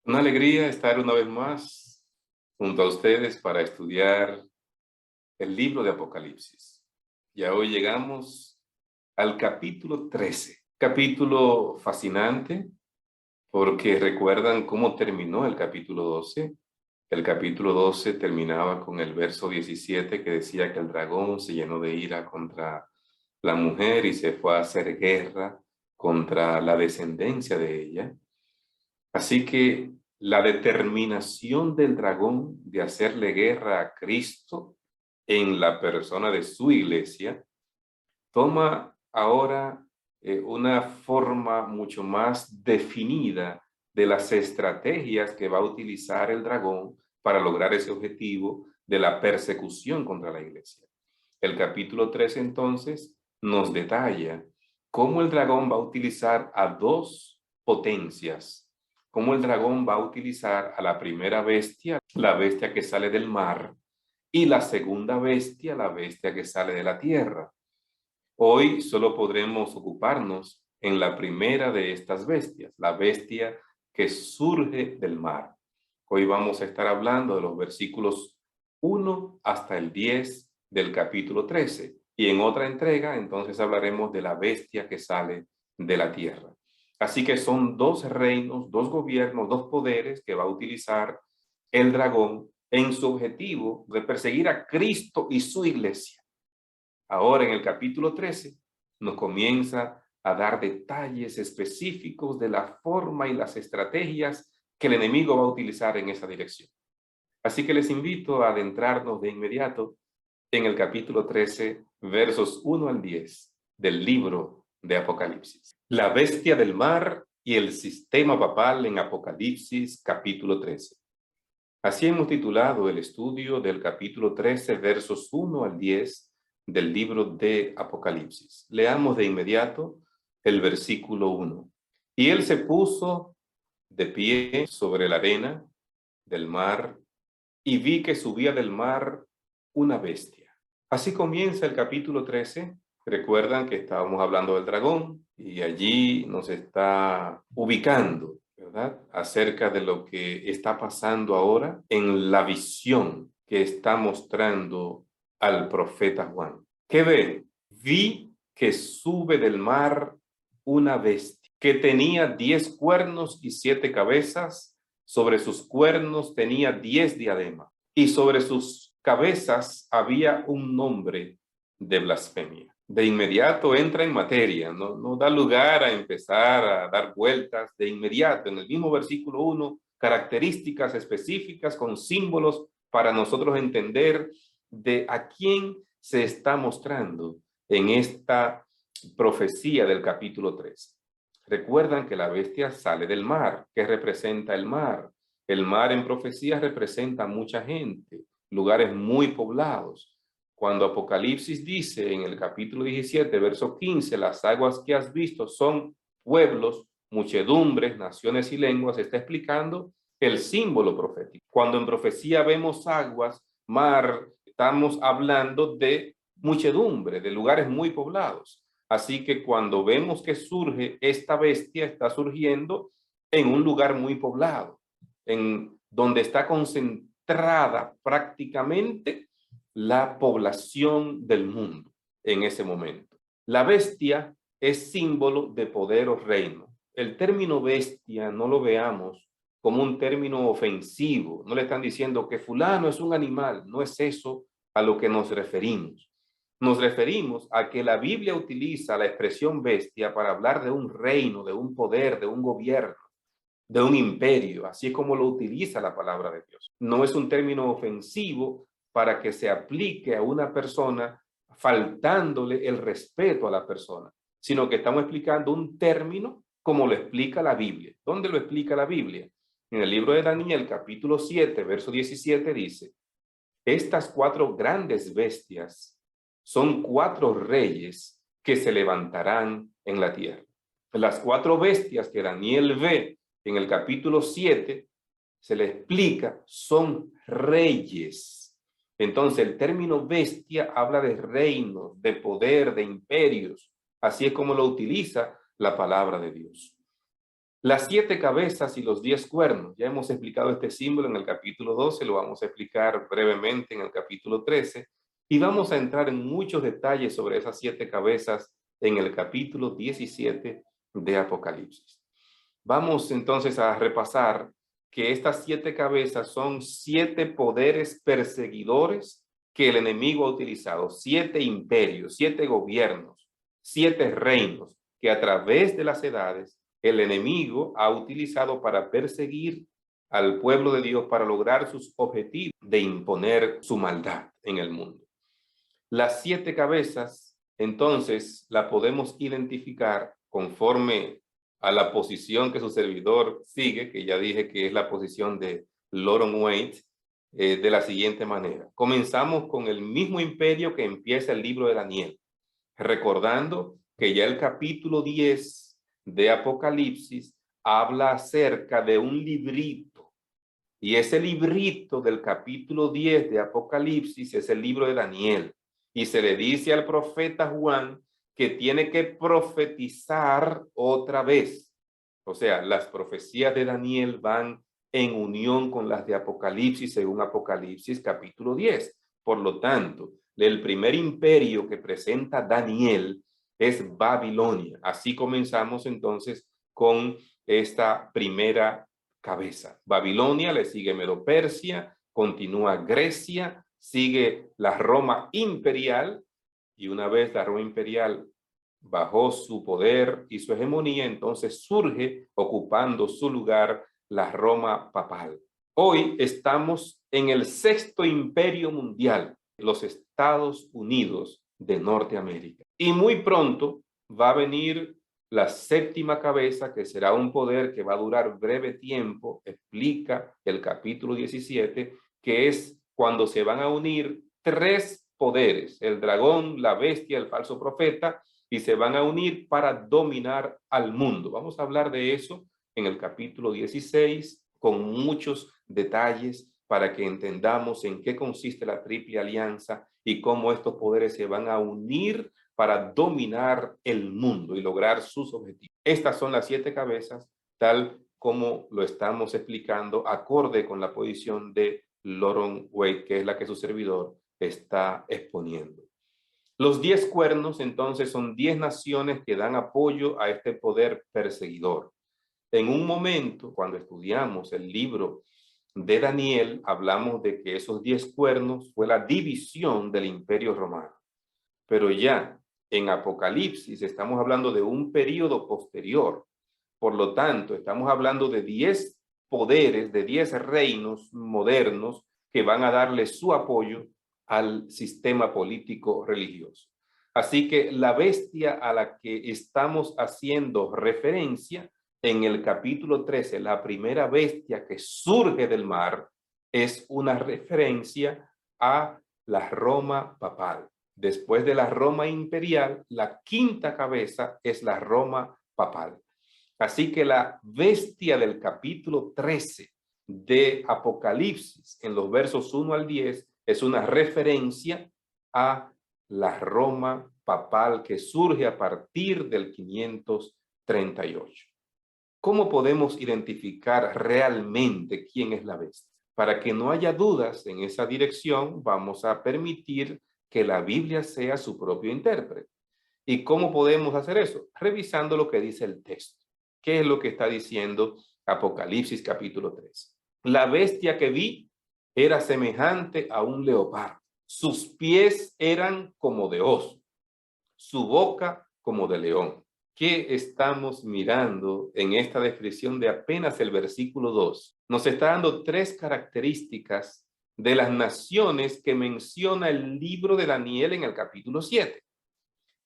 Una alegría estar una vez más junto a ustedes para estudiar el libro de Apocalipsis. Ya hoy llegamos al capítulo 13, capítulo fascinante porque recuerdan cómo terminó el capítulo 12. El capítulo 12 terminaba con el verso 17 que decía que el dragón se llenó de ira contra la mujer y se fue a hacer guerra contra la descendencia de ella. Así que la determinación del dragón de hacerle guerra a Cristo en la persona de su iglesia toma ahora una forma mucho más definida de las estrategias que va a utilizar el dragón para lograr ese objetivo de la persecución contra la iglesia. El capítulo 3 entonces nos detalla cómo el dragón va a utilizar a dos potencias, cómo el dragón va a utilizar a la primera bestia, la bestia que sale del mar, y la segunda bestia, la bestia que sale de la tierra. Hoy solo podremos ocuparnos en la primera de estas bestias, la bestia que surge del mar. Hoy vamos a estar hablando de los versículos 1 hasta el 10 del capítulo 13. Y en otra entrega, entonces hablaremos de la bestia que sale de la tierra. Así que son dos reinos, dos gobiernos, dos poderes que va a utilizar el dragón en su objetivo de perseguir a Cristo y su iglesia. Ahora en el capítulo 13 nos comienza a dar detalles específicos de la forma y las estrategias que el enemigo va a utilizar en esa dirección. Así que les invito a adentrarnos de inmediato en el capítulo 13, versos 1 al 10 del libro de Apocalipsis. La bestia del mar y el sistema papal en Apocalipsis, capítulo 13. Así hemos titulado el estudio del capítulo 13, versos 1 al 10 del libro de Apocalipsis. Leamos de inmediato el versículo 1. Y él se puso de pie sobre la arena del mar y vi que subía del mar una bestia. Así comienza el capítulo 13. Recuerdan que estábamos hablando del dragón y allí nos está ubicando, ¿verdad?, acerca de lo que está pasando ahora en la visión que está mostrando al profeta Juan. ¿Qué ve? Vi que sube del mar una bestia que tenía 10 cuernos y 7 cabezas. Sobre sus cuernos tenía 10 diademas y sobre sus cabezas había un nombre de blasfemia. De inmediato entra en materia, no da lugar a empezar a dar vueltas. De inmediato, en el mismo versículo 1, características específicas con símbolos para nosotros entender de a quién se está mostrando en esta profecía del capítulo 13. Recuerdan que la bestia sale del mar. ¿Qué representa el mar? El mar en profecía representa mucha gente, lugares muy poblados. Cuando Apocalipsis dice en el capítulo 17, verso 15, las aguas que has visto son pueblos, muchedumbres, naciones y lenguas, está explicando el símbolo profético. Cuando en profecía vemos aguas, mar, estamos hablando de muchedumbre, de lugares muy poblados. Así que cuando vemos que surge esta bestia, está surgiendo en un lugar muy poblado, en donde está concentrada prácticamente la población del mundo en ese momento. La bestia es símbolo de poder o reino. El término bestia no lo veamos como un término ofensivo. No le están diciendo que fulano es un animal. No es eso a lo que nos referimos. Nos referimos a que la Biblia utiliza la expresión bestia para hablar de un reino, de un poder, de un gobierno, de un imperio, así es como lo utiliza la palabra de Dios. No es un término ofensivo para que se aplique a una persona faltándole el respeto a la persona, sino que estamos explicando un término como lo explica la Biblia. ¿Dónde lo explica la Biblia? En el libro de Daniel, capítulo 7, verso 17, dice: estas 4 grandes bestias son 4 reyes que se levantarán en la tierra. Las 4 bestias que Daniel ve en el capítulo 7, se le explica, son reyes. Entonces el término bestia habla de reinos, de poder, de imperios. Así es como lo utiliza la palabra de Dios. Las 7 cabezas y los 10 cuernos. Ya hemos explicado este símbolo en el capítulo 12, lo vamos a explicar brevemente en el capítulo 13, y vamos a entrar en muchos detalles sobre esas 7 cabezas en el capítulo 17 de Apocalipsis. Vamos entonces a repasar que estas 7 cabezas son 7 poderes perseguidores que el enemigo ha utilizado, 7 imperios, 7 gobiernos, 7 reinos que a través de las edades el enemigo ha utilizado para perseguir al pueblo de Dios, para lograr sus objetivos de imponer su maldad en el mundo. Las 7 cabezas, entonces, la podemos identificar conforme a la posición que su servidor sigue, que ya dije que es la posición de Loron Wade, de la siguiente manera. Comenzamos con el mismo imperio que empieza el libro de Daniel, recordando que ya el capítulo 10 de Apocalipsis habla acerca de un librito, y ese librito del capítulo 10 de Apocalipsis es el libro de Daniel, y se le dice al profeta Juan que tiene que profetizar otra vez. O sea, las profecías de Daniel van en unión con las de Apocalipsis, según Apocalipsis capítulo 10. Por lo tanto, el primer imperio que presenta Daniel es Babilonia. Así comenzamos entonces con esta primera cabeza. Babilonia, le sigue Medo-Persia, continúa Grecia, sigue la Roma imperial, y una vez la Roma imperial bajó su poder y su hegemonía, entonces surge ocupando su lugar la Roma papal. Hoy estamos en el 6º imperio mundial, los Estados Unidos de Norteamérica. Y muy pronto va a venir la 7ª cabeza, que será un poder que va a durar breve tiempo, explica el capítulo 17, que es cuando se van a unir 3 poderes, el dragón, la bestia, el falso profeta, y se van a unir para dominar al mundo. Vamos a hablar de eso en el capítulo 16 con muchos detalles para que entendamos en qué consiste la triple alianza y cómo estos poderes se van a unir para dominar el mundo y lograr sus objetivos. Estas son las 7 cabezas, tal como lo estamos explicando, acorde con la posición de Loron Wade, que es la que su servidor está exponiendo. Los 10 cuernos, entonces, son 10 naciones que dan apoyo a este poder perseguidor. En un momento, cuando estudiamos el libro de Daniel, hablamos de que esos 10 cuernos fue la división del Imperio Romano. Pero ya en Apocalipsis estamos hablando de un periodo posterior. Por lo tanto, estamos hablando de 10 poderes, de 10 reinos modernos que van a darle su apoyo al sistema político religioso. Así que la bestia a la que estamos haciendo referencia en el capítulo 13, la primera bestia que surge del mar, es una referencia a la Roma papal. Después de la Roma imperial, la 5ª cabeza es la Roma papal. Así que la bestia del capítulo 13 de Apocalipsis, en los versos 1 al 10, es una referencia a la Roma papal que surge a partir del 538. ¿Cómo podemos identificar realmente quién es la bestia? Para que no haya dudas en esa dirección, vamos a permitir que la Biblia sea su propio intérprete. ¿Y cómo podemos hacer eso? Revisando lo que dice el texto. ¿Qué es lo que está diciendo Apocalipsis capítulo 3? La bestia que vi era semejante a un leopardo. Sus pies eran como de oso, su boca como de león. ¿Qué estamos mirando en esta descripción de apenas el versículo 2? Nos está dando 3 características de las naciones que menciona el libro de Daniel en el capítulo 7.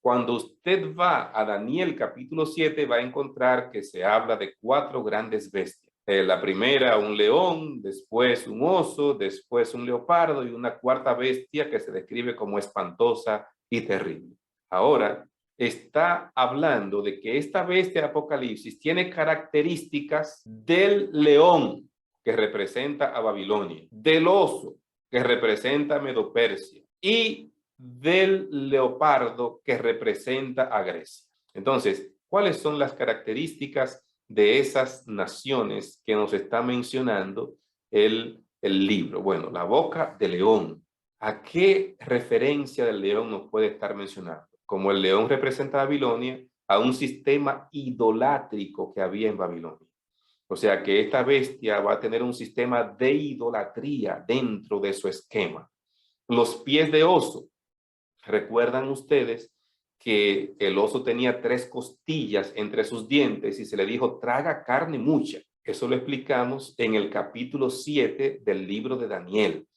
Cuando usted va a Daniel capítulo 7, va a encontrar que se habla de 4 grandes bestias. La primera, un león, después un oso, después un leopardo y una 4ª bestia que se describe como espantosa y terrible. Ahora, está hablando de que esta bestia de Apocalipsis tiene características del león, que representa a Babilonia, del oso, que representa a Medo-Persia, y del leopardo, que representa a Grecia. Entonces, ¿cuáles son las características de esas naciones que nos está mencionando el libro. Bueno, la boca de león. ¿A qué referencia del león nos puede estar mencionando? Como el león representa a Babilonia, a un sistema idolátrico que había en Babilonia. O sea que esta bestia va a tener un sistema de idolatría dentro de su esquema. Los pies de oso. ¿Recuerdan ustedes que el oso tenía 3 costillas entre sus dientes y se le dijo, traga carne mucha? Eso lo explicamos en el capítulo 7 del libro de Daniel.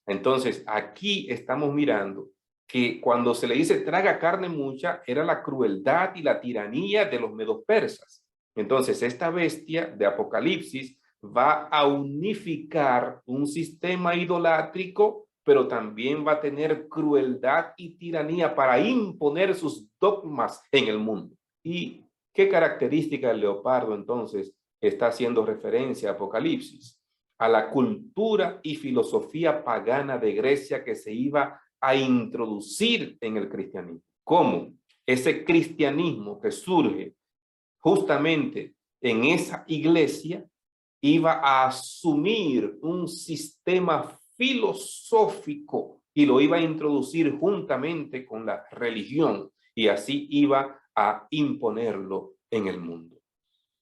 Entonces, aquí estamos mirando que cuando se le dice traga carne mucha, era la crueldad y la tiranía de los medos persas. Entonces, esta bestia de Apocalipsis va a unificar un sistema idolátrico, pero también va a tener crueldad y tiranía para imponer sus dogmas en el mundo. ¿Y qué característica del leopardo entonces está haciendo referencia a Apocalipsis? A la cultura y filosofía pagana de Grecia que se iba a introducir en el cristianismo. ¿Cómo? Ese cristianismo que surge justamente en esa iglesia iba a asumir un sistema filosófico y lo iba a introducir juntamente con la religión y así iba a imponerlo en el mundo.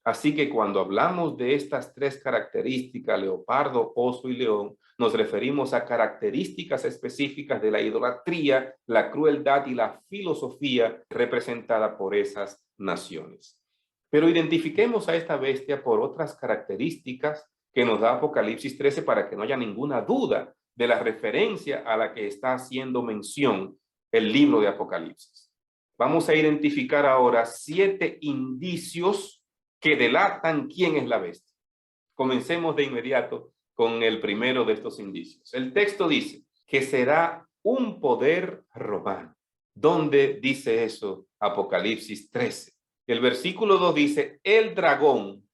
Así que cuando hablamos de estas 3 características, leopardo, oso y león, nos referimos a características específicas de la idolatría, la crueldad y la filosofía representada por esas naciones. Pero identifiquemos a esta bestia por otras características que nos da Apocalipsis 13 para que no haya ninguna duda de la referencia a la que está haciendo mención el libro de Apocalipsis. Vamos a identificar ahora 7 indicios que delatan quién es la bestia. Comencemos de inmediato con el primero de estos indicios. El texto dice que será un poder romano. ¿Dónde dice eso Apocalipsis 13? El versículo 2 dice, el dragón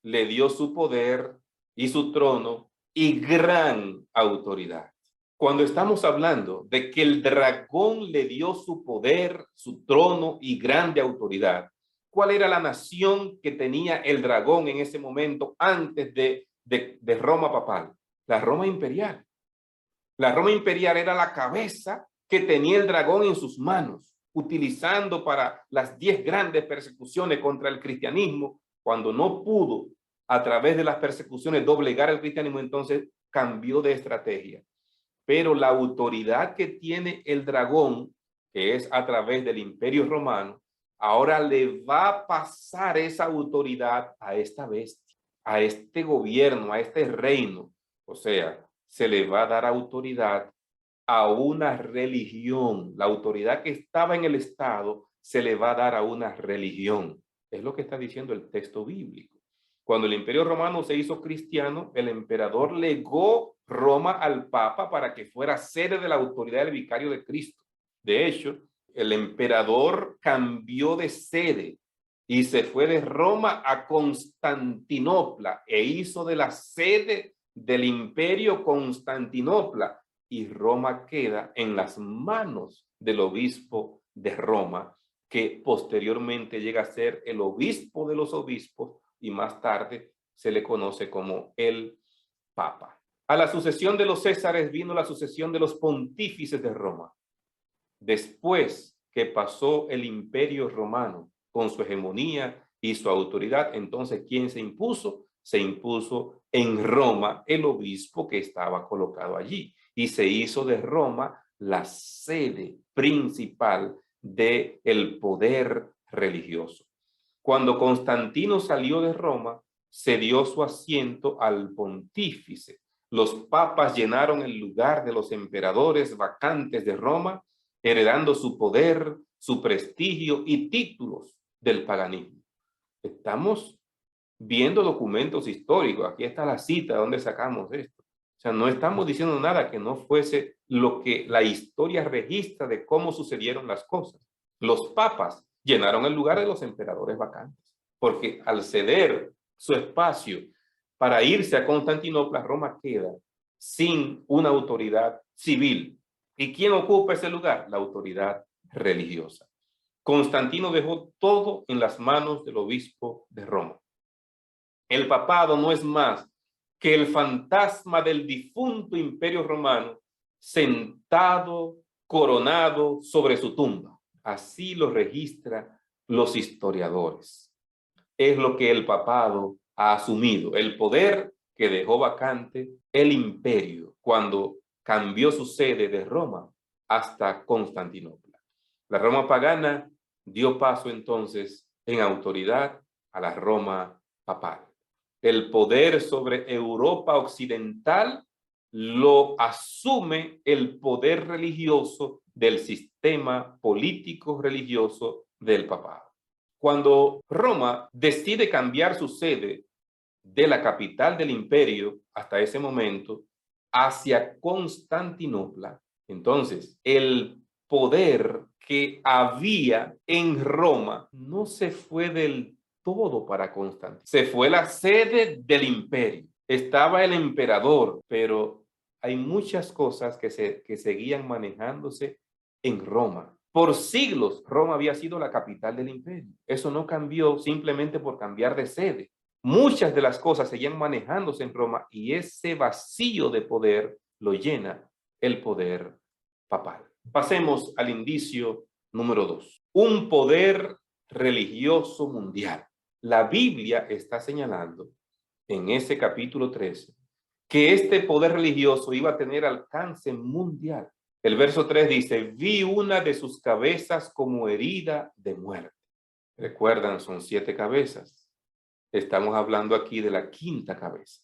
le dio su poder y su trono y gran autoridad. Cuando estamos hablando de que el dragón le dio su poder, su trono y grande autoridad, ¿cuál era la nación que tenía el dragón en ese momento antes de Roma papal? La Roma imperial. La Roma imperial era la cabeza que tenía el dragón en sus manos, utilizando para las 10 grandes persecuciones contra el cristianismo. Cuando no pudo a través de las persecuciones doblegar el cristianismo, entonces cambió de estrategia. Pero la autoridad que tiene el dragón, que es a través del Imperio Romano, ahora le va a pasar esa autoridad a esta bestia, a este gobierno, a este reino. O sea, se le va a dar autoridad a una religión. La autoridad que estaba en el Estado se le va a dar a una religión. Es lo que está diciendo el texto bíblico. Cuando el Imperio Romano se hizo cristiano, el emperador legó Roma al Papa para que fuera sede de la autoridad del vicario de Cristo. De hecho, el emperador cambió de sede y se fue de Roma a Constantinopla e hizo de la sede del imperio Constantinopla, y Roma queda en las manos del obispo de Roma, que posteriormente llega a ser el obispo de los obispos y más tarde se le conoce como el Papa. A la sucesión de los Césares vino la sucesión de los pontífices de Roma. Después que pasó el Imperio Romano con su hegemonía y su autoridad, entonces ¿quién se impuso? Se impuso en Roma el obispo que estaba colocado allí y se hizo de Roma la sede principal del poder religioso. Cuando Constantino salió de Roma, se dio su asiento al pontífice. Los papas llenaron el lugar de los emperadores vacantes de Roma, heredando su poder, su prestigio y títulos del paganismo. Estamos viendo documentos históricos. Aquí está la cita donde sacamos esto. O sea, no estamos diciendo nada que no fuese lo que la historia registra de cómo sucedieron las cosas. Los papas llenaron el lugar de los emperadores vacantes, porque al ceder su espacio para irse a Constantinopla, Roma queda sin una autoridad civil. ¿Y quién ocupa ese lugar? La autoridad religiosa. Constantino dejó todo en las manos del obispo de Roma. El papado no es más que el fantasma del difunto imperio romano sentado, coronado sobre su tumba. Así lo registran los historiadores. Es lo que el papado ha asumido, el poder que dejó vacante el imperio cuando cambió su sede de Roma hasta Constantinopla. La Roma pagana dio paso entonces en autoridad a la Roma papal. El poder sobre Europa occidental lo asume el poder religioso del sistema político religioso del papado. Cuando Roma decide cambiar su sede de la capital del imperio hasta ese momento hacia Constantinopla, entonces el poder que había en Roma no se fue del todo para Constantinopla, se fue la sede del imperio. Estaba el emperador, pero hay muchas cosas que seguían manejándose en Roma. Por siglos, Roma había sido la capital del imperio. Eso no cambió simplemente por cambiar de sede. Muchas de las cosas seguían manejándose en Roma y ese vacío de poder lo llena el poder papal. Pasemos al indicio número 2. Un poder religioso mundial. La Biblia está señalando en ese capítulo 13 que este poder religioso iba a tener alcance mundial. El verso 3 dice, vi una de sus cabezas como herida de muerte. Recuerdan, son 7 cabezas. Estamos hablando aquí de la quinta cabeza.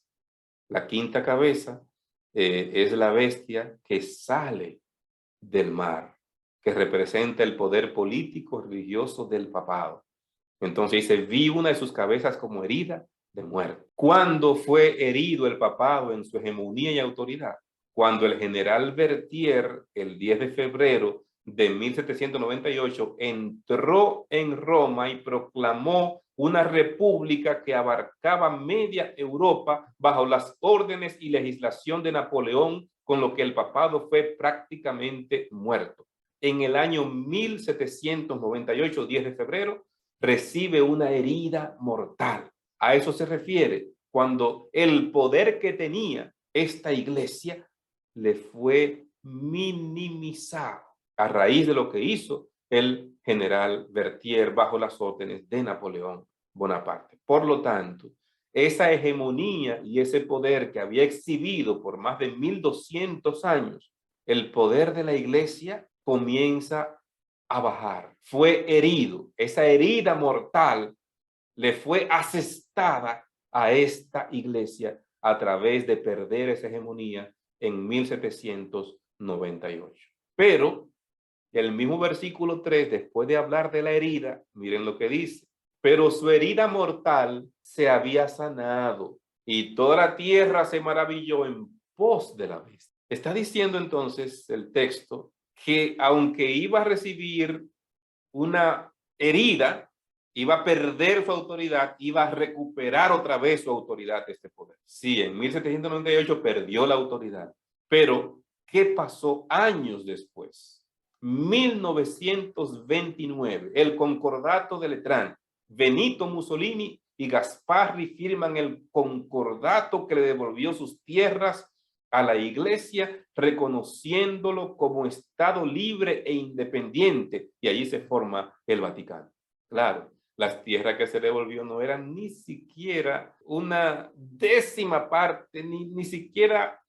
La quinta cabeza es la bestia que sale del mar, que representa el poder político religioso del papado. Entonces dice, vi una de sus cabezas como herida de muerte. ¿Cuándo fue herido el papado en su hegemonía y autoridad? Cuando el general Berthier, el 10 de febrero de 1798, entró en Roma y proclamó una república que abarcaba media Europa bajo las órdenes y legislación de Napoleón, con lo que el papado fue prácticamente muerto. En el año 1798, 10 de febrero, recibe una herida mortal. A eso se refiere cuando el poder que tenía esta iglesia le fue minimizado a raíz de lo que hizo el general Berthier bajo las órdenes de Napoleón Bonaparte. Por lo tanto, esa hegemonía y ese poder que había exhibido por más de 1200 años, el poder de la iglesia comienza a bajar. Fue herido. Esa herida mortal le fue asestada a esta iglesia a través de perder esa hegemonía en 1798. Pero el mismo versículo 3, después de hablar de la herida, miren lo que dice. Pero su herida mortal se había sanado y toda la tierra se maravilló en pos de la bestia. Está diciendo entonces el texto que aunque iba a recibir una herida, iba a perder su autoridad, iba a recuperar otra vez su autoridad, este poder. Sí, en 1798 perdió la autoridad, pero ¿qué pasó años después? 1929, el Concordato de Letrán. Benito Mussolini y Gasparri firman el concordato que le devolvió sus tierras a la iglesia, reconociéndolo como Estado libre e independiente, y allí se forma el Vaticano. Claro, las tierras que se devolvió no eran ni siquiera una décima parte, ni siquiera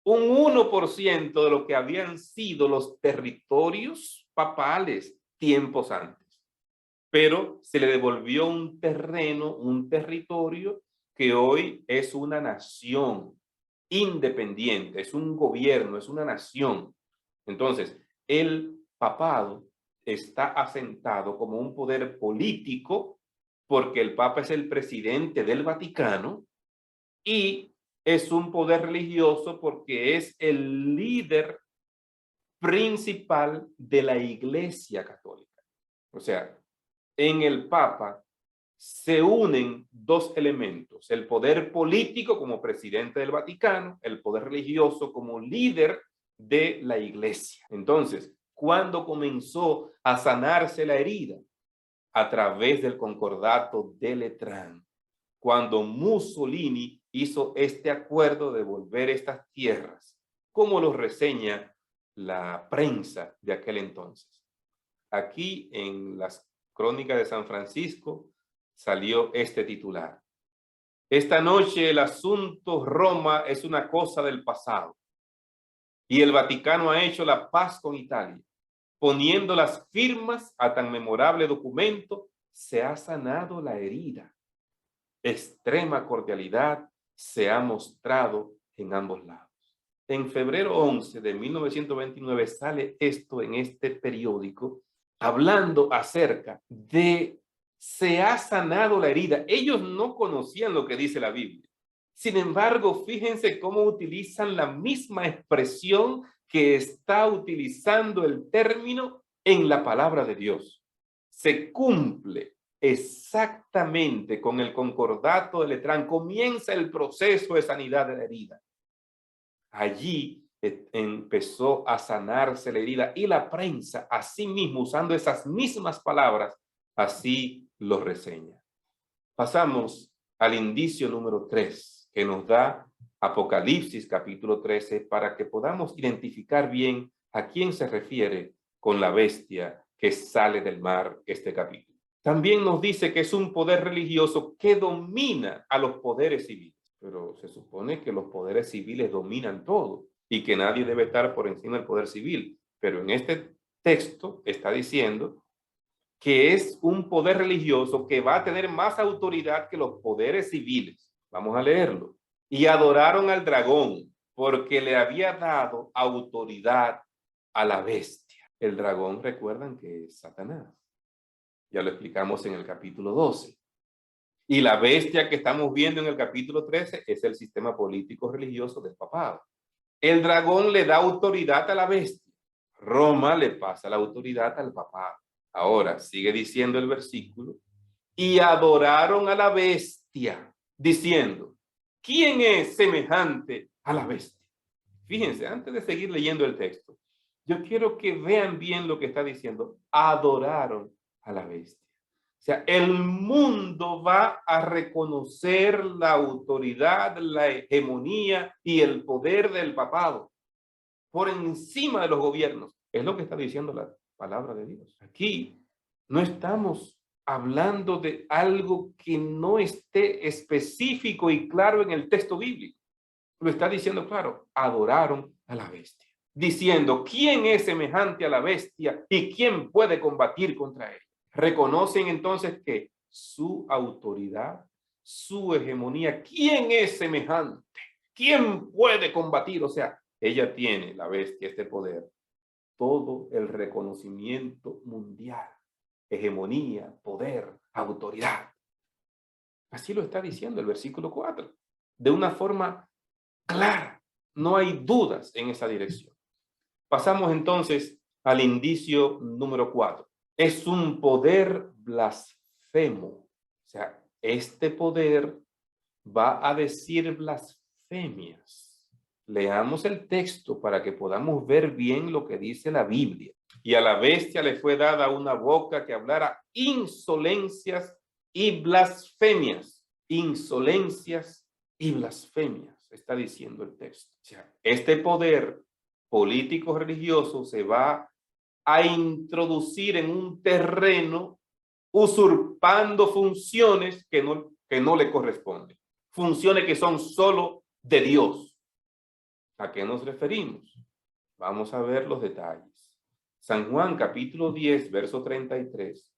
un 1% de lo que habían sido los territorios papales tiempos antes. Pero se le devolvió un terreno, un territorio que hoy es una nación independiente, es un gobierno, es una nación. Entonces, el papado está asentado como un poder político porque el Papa es el presidente del Vaticano y es un poder religioso porque es el líder principal de la Iglesia Católica. O sea, en el Papa se unen dos elementos, el poder político como presidente del Vaticano, el poder religioso como líder de la iglesia. Entonces, ¿cuándo comenzó a sanarse la herida? A través del concordato de Letrán. cuando Mussolini hizo este acuerdo de devolver estas tierras, como lo reseña la prensa de aquel entonces. Aquí en las Crónicas de San Francisco salió este titular: esta noche el asunto Roma es una cosa del pasado y el Vaticano ha hecho la paz con Italia. Poniendo las firmas a tan memorable documento, se ha sanado la herida. Extrema cordialidad se ha mostrado en ambos lados. En febrero 11 de 1929 sale esto en este periódico, hablando acerca de se ha sanado la herida. Ellos no conocían lo que dice la Biblia. Sin embargo, fíjense cómo utilizan la misma expresión que está utilizando el término en la palabra de Dios. Se cumple exactamente con el concordato de Letrán. Comienza el proceso de sanidad de la herida. Allí empezó a sanarse la herida y la prensa, así mismo, usando esas mismas palabras, así lo reseña. Pasamos al indicio número 3, que nos da Apocalipsis capítulo 13, para que podamos identificar bien a quién se refiere con la bestia que sale del mar este capítulo. También nos dice que es un poder religioso que domina a los poderes civiles. Pero se supone que los poderes civiles dominan todo y que nadie debe estar por encima del poder civil. Pero en este texto está diciendo que es un poder religioso que va a tener más autoridad que los poderes civiles. Vamos a leerlo. Y adoraron al dragón porque le había dado autoridad a la bestia. El dragón, recuerdan que es Satanás. Ya lo explicamos en el capítulo 12. Y la bestia que estamos viendo en el capítulo 13 es el sistema político religioso del papado. El dragón le da autoridad a la bestia. Roma le pasa la autoridad al papado. Ahora, sigue diciendo el versículo, y adoraron a la bestia, diciendo, ¿quién es semejante a la bestia? Fíjense, antes de seguir leyendo el texto, yo quiero que vean bien lo que está diciendo. Adoraron a la bestia. O sea, el mundo va a reconocer la autoridad, la hegemonía y el poder del papado por encima de los gobiernos. Es lo que está diciendo la palabra de Dios. Aquí no estamos hablando de algo que no esté específico y claro en el texto bíblico. Lo está diciendo claro, adoraron a la bestia, diciendo, ¿quién es semejante a la bestia y quién puede combatir contra él? Reconocen entonces que su autoridad, su hegemonía, ¿quién es semejante? ¿Quién puede combatir? O sea, ella tiene, la bestia, este poder, todo el reconocimiento mundial, hegemonía, poder, autoridad. Así lo está diciendo el versículo 4, de una forma clara. No hay dudas en esa dirección. Pasamos entonces al indicio número 4. Es un poder blasfemo. O sea, este poder va a decir blasfemias. Leamos el texto para que podamos ver bien lo que dice la Biblia. Y a la bestia le fue dada una boca que hablara insolencias y blasfemias. Insolencias y blasfemias, está diciendo el texto. O sea, este poder político religioso se va a introducir en un terreno usurpando funciones que no le corresponden. Funciones que son solo de Dios. ¿A qué nos referimos? Vamos a ver los detalles. San Juan capítulo 10, verso 33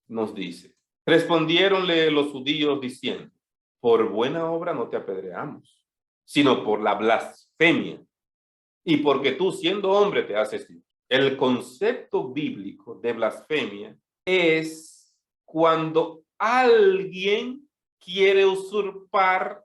nos dice, respondiéronle los judíos diciendo, por buena obra no te apedreamos, sino por la blasfemia y porque tú siendo hombre te haces Dios. El concepto bíblico de blasfemia es cuando alguien quiere usurpar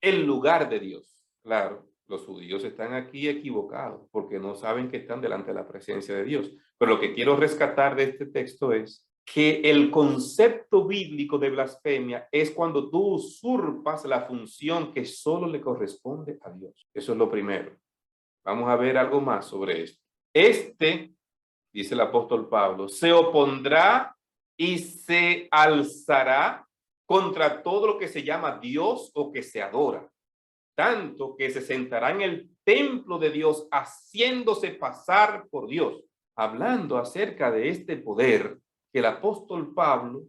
el lugar de Dios. Claro, los judíos están aquí equivocados porque no saben que están delante de la presencia de Dios. Pero lo que quiero rescatar de este texto es que el concepto bíblico de blasfemia es cuando tú usurpas la función que solo le corresponde a Dios. Eso es lo primero. Vamos a ver algo más sobre esto. Dice el apóstol Pablo, se opondrá y se alzará contra todo lo que se llama Dios o que se adora, tanto que se sentará en el templo de Dios haciéndose pasar por Dios. Hablando acerca de este poder, que el apóstol Pablo,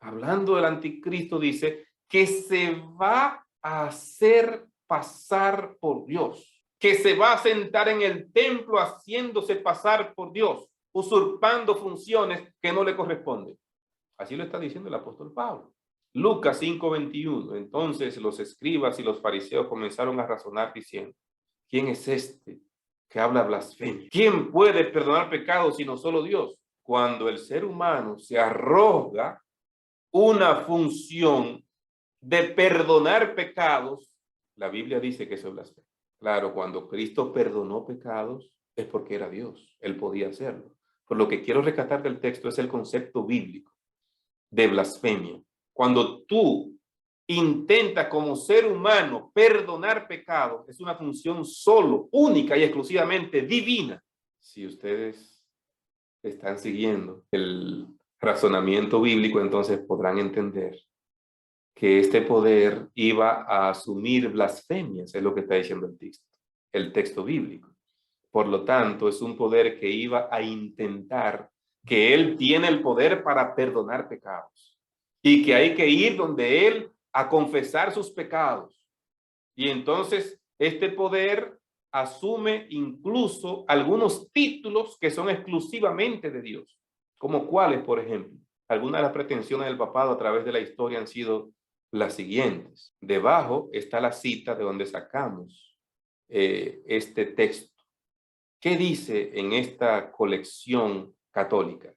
hablando del anticristo, dice que se va a hacer pasar por Dios, que se va a sentar en el templo haciéndose pasar por Dios, usurpando funciones que no le corresponden. Así lo está diciendo el apóstol Pablo. Lucas 5:21. Entonces los escribas y los fariseos comenzaron a razonar diciendo: ¿quién es este que habla blasfemia? ¿Quién puede perdonar pecados sino solo Dios? Cuando el ser humano se arroga una función de perdonar pecados, la Biblia dice que eso es blasfemia. Claro, cuando Cristo perdonó pecados es porque era Dios, él podía hacerlo. Por lo que quiero rescatar del texto es el concepto bíblico de blasfemia. Cuando tú intentas como ser humano perdonar pecados, es una función solo, única y exclusivamente divina. Si ustedes están siguiendo el razonamiento bíblico, entonces podrán entender que este poder iba a asumir blasfemias, es lo que está diciendo el texto bíblico. Por lo tanto, es un poder que iba a intentar que él tiene el poder para perdonar pecados y que hay que ir donde él a confesar sus pecados. Y entonces este poder asume incluso algunos títulos que son exclusivamente de Dios, como cuáles, por ejemplo. Algunas de las pretensiones del papado a través de la historia han sido las siguientes. Debajo está la cita de donde sacamos este texto. ¿Qué dice en esta colección católica?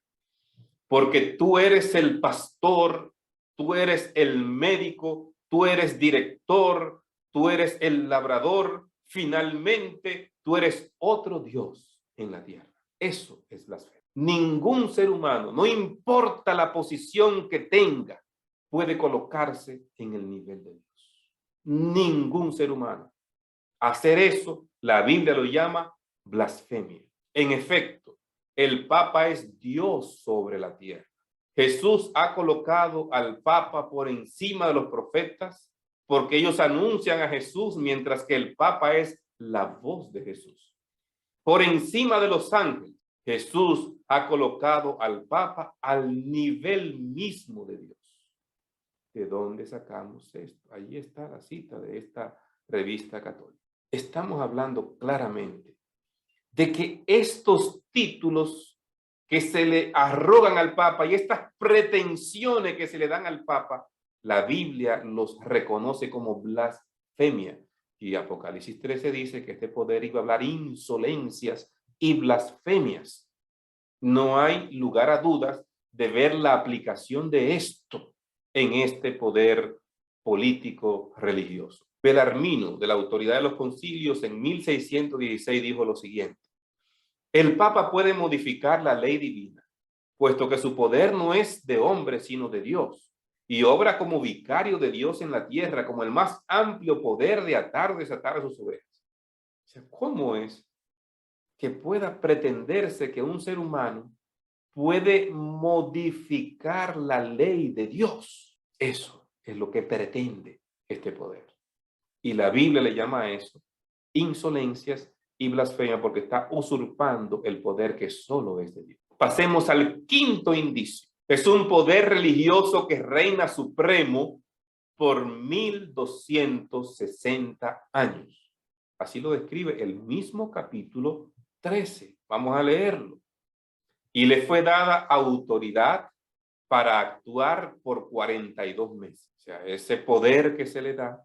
Porque tú eres el pastor, tú eres el médico, tú eres director, tú eres el labrador, finalmente tú eres otro Dios en la tierra. Eso es blasfemia. Ningún ser humano, no importa la posición que tenga, puede colocarse en el nivel de Dios. Ningún ser humano. Hacer eso, la Biblia lo llama blasfemia. En efecto, el Papa es Dios sobre la tierra. Jesús ha colocado al Papa por encima de los profetas porque ellos anuncian a Jesús, mientras que el Papa es la voz de Jesús. Por encima de los ángeles, Jesús ha colocado al Papa al nivel mismo de Dios. ¿De dónde sacamos esto? Allí está la cita de esta revista católica. Estamos hablando claramente de que estos títulos que se le arrogan al Papa y estas pretensiones que se le dan al Papa, la Biblia los reconoce como blasfemia. Y Apocalipsis 13 dice que este poder iba a hablar insolencias y blasfemias. No hay lugar a dudas de ver la aplicación de esto en este poder político religioso. Belarmino, de la autoridad de los concilios, en 1616 dijo lo siguiente: el Papa puede modificar la ley divina, puesto que su poder no es de hombre, sino de Dios, y obra como vicario de Dios en la tierra, como el más amplio poder de atar o desatar a sus ovejas. O sea, ¿cómo es que pueda pretenderse que un ser humano puede modificar la ley de Dios? Eso es lo que pretende este poder. Y la Biblia le llama a eso insolencias y blasfemia, porque está usurpando el poder que solo es de Dios. Pasemos al quinto indicio. Es un poder religioso que reina supremo por 1260 años. Así lo describe el mismo capítulo 13. Vamos a leerlo. Y le fue dada autoridad para actuar por 42 meses. O sea, ese poder que se le da,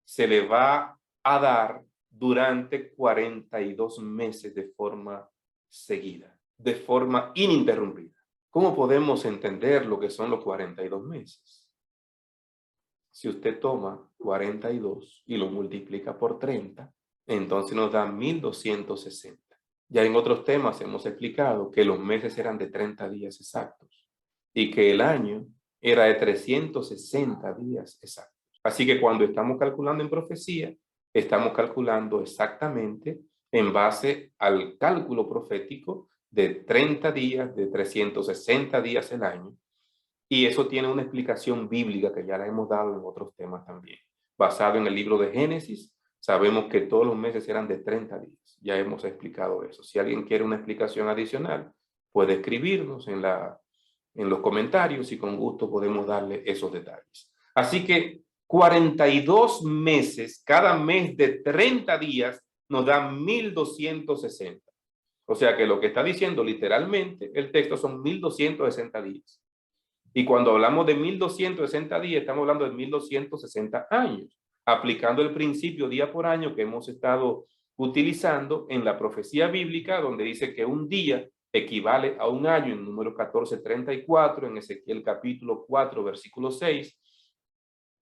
se le va a dar durante 42 meses de forma seguida, de forma ininterrumpida. ¿Cómo podemos entender lo que son los 42 meses? Si usted toma 42 y lo multiplica por 30, entonces nos da 1260. Ya en otros temas hemos explicado que los meses eran de 30 días exactos y que el año era de 360 días exactos. Así que cuando estamos calculando en profecía, estamos calculando exactamente en base al cálculo profético de 30 días, de 360 días el año, Y eso tiene una explicación bíblica que ya la hemos dado en otros temas también. Basado en el libro de Génesis, sabemos que todos los meses eran de 30 días. Ya hemos explicado eso. Si alguien quiere una explicación adicional, puede escribirnos en los comentarios y con gusto podemos darle esos detalles. Así que 42 meses, cada mes de 30 días, nos da 1260. O sea que lo que está diciendo literalmente el texto son 1260 días. Y cuando hablamos de 1260 días, estamos hablando de 1260 años, aplicando el principio día por año que hemos estado utilizando en la profecía bíblica, donde dice que un día equivale a un año en número 1434, en Ezequiel capítulo 4, versículo 6.